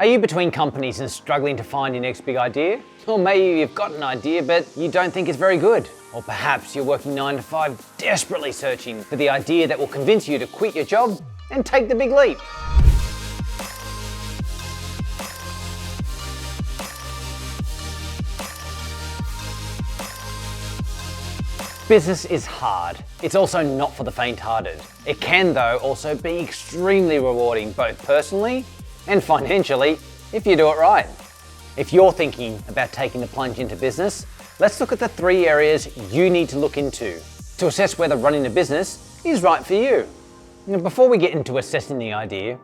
Are you between companies and struggling to find your next big idea? Or maybe you've got an idea but you don't think it's very good. Or perhaps you're working 9 to 5 desperately searching for the idea that will convince you to quit your job and take the big leap. Business is hard. It's also not for the faint-hearted. It can, though, also be extremely rewarding, both personally and financially, if you do it right. If you're thinking about taking the plunge into business, let's look at the 3 areas you need to look into to assess whether running a business is right for you. Now, before we get into assessing the idea,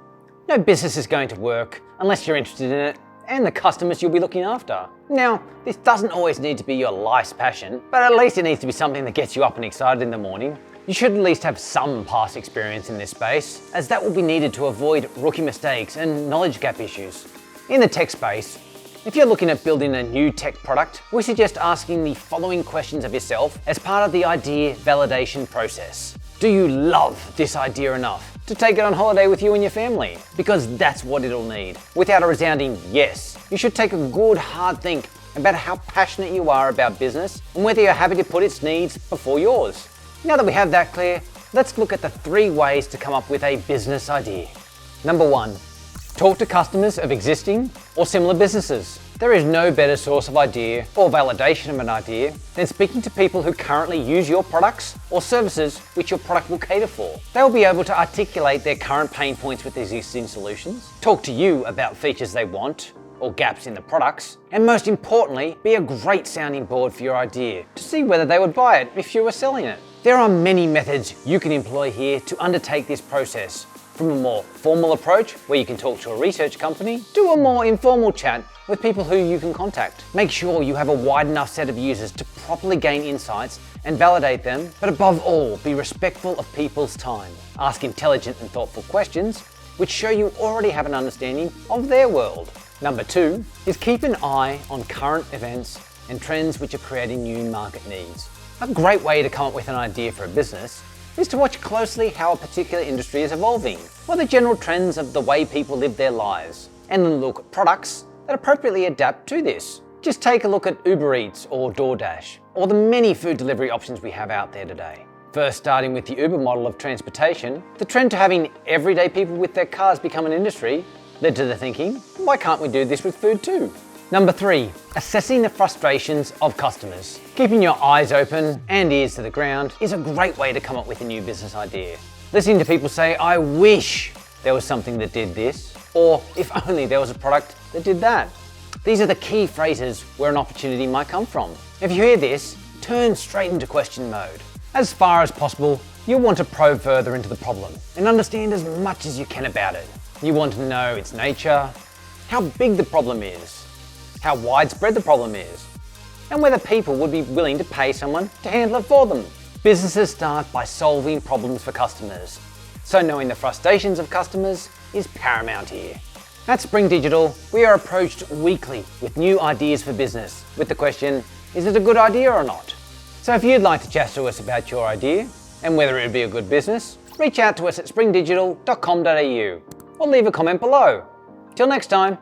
no business is going to work unless you're interested in it and the customers you'll be looking after. Now, this doesn't always need to be your life's passion, but at least it needs to be something that gets you up and excited in the morning. You should at least have some past experience in this space, as that will be needed to avoid rookie mistakes and knowledge gap issues. In the tech space, if you're looking at building a new tech product, we suggest asking the following questions of yourself as part of the idea validation process. Do you love this idea enough to take it on holiday with you and your family? Because that's what it'll need. Without a resounding yes, you should take a good hard think about how passionate you are about business and whether you're happy to put its needs before yours. Now that we have that clear, let's look at the 3 ways to come up with a business idea. Number 1, talk to customers of existing or similar businesses. There is no better source of idea or validation of an idea than speaking to people who currently use your products or services which your product will cater for. They'll be able to articulate their current pain points with existing solutions, talk to you about features they want or gaps in the products, and most importantly, be a great sounding board for your idea to see whether they would buy it if you were selling it. There are many methods you can employ here to undertake this process, from a more formal approach where you can talk to a research company to a more informal chat with people who you can contact. Make sure you have a wide enough set of users to properly gain insights and validate them, but above all, be respectful of people's time. Ask intelligent and thoughtful questions which show you already have an understanding of their world. Number 2 is keep an eye on current events and trends which are creating new market needs. A great way to come up with an idea for a business is to watch closely how a particular industry is evolving, or the general trends of the way people live their lives, and then look at products that appropriately adapt to this. Just take a look at Uber Eats or DoorDash, or the many food delivery options we have out there today. First, starting with the Uber model of transportation, the trend to having everyday people with their cars become an industry led to the thinking, why can't we do this with food too? Number 3, assessing the frustrations of customers. Keeping your eyes open and ears to the ground is a great way to come up with a new business idea. Listening to people say, I wish there was something that did this, or if only there was a product that did that. These are the key phrases where an opportunity might come from. If you hear this, turn straight into question mode. As far as possible, you'll want to probe further into the problem and understand as much as you can about it. You want to know its nature, how big the problem is, how widespread the problem is, and whether people would be willing to pay someone to handle it for them. Businesses start by solving problems for customers, so knowing the frustrations of customers is paramount here. At Spring Digital, we are approached weekly with new ideas for business with the question, is it a good idea or not? So if you'd like to chat to us about your idea and whether it would be a good business, reach out to us at springdigital.com.au or leave a comment below. Till next time.